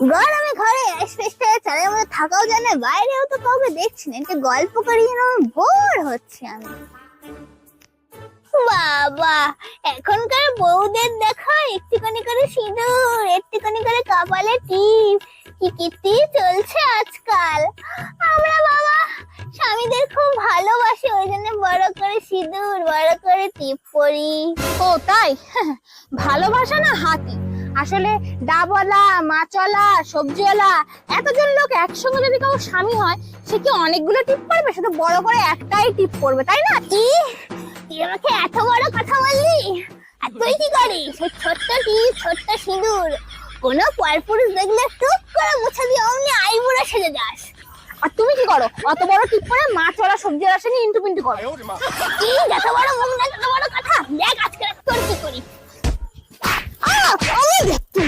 গরমে ঘরে স্পেসটায় চালের মধ্যে থাকাও যায় না, বাইরেও তো কাউকে দেখছি না, একটা গল্প করি যেন বোর হচ্ছে আমি। বাবা, এখনকার বউদের দেখো একটুখানি করে সিঁদুর, একটুখানি করে কপালে টিপ, কি কীর্তি চলছে আজকাল। আমরা বাবা স্বামীদের খুব ভালোবাসি, ওই জন্য বড় করে সিঁদুর, বড় করে টিপ পরি। ও তাই? ভালোবাসা না হাতি। আসলে ডাবওয়ালা, মাছওয়ালা, সবজিওয়ালা এতজন লোক একসঙ্গে যদি কারো স্বামী হয়, সে কি অনেকগুলো টিপ পড়বে? সে তো বড় করে একটাই টিপ পড়বে, তাই না? কি তুই আমাকে এত বড় কথা বললি? আর তুই কি করিস? সেই ছোট্ট টিপ, ছোট্ট সিঁদুর কোনো পরপুরুষ দেখলে টুক করে মুছে দিয়ে অমনি আইবুড়ো সেজে যাস। আর তুমি কি করো? অত বড় টিপ পরে মাছওয়ালা, সবজিওয়ালা সঙ্গে ইন্টু পিন্টু করো। কি যত বড় মুখ না তত বড় কথা। দেখ আজকে তোর কি করি। আমি দেখতুম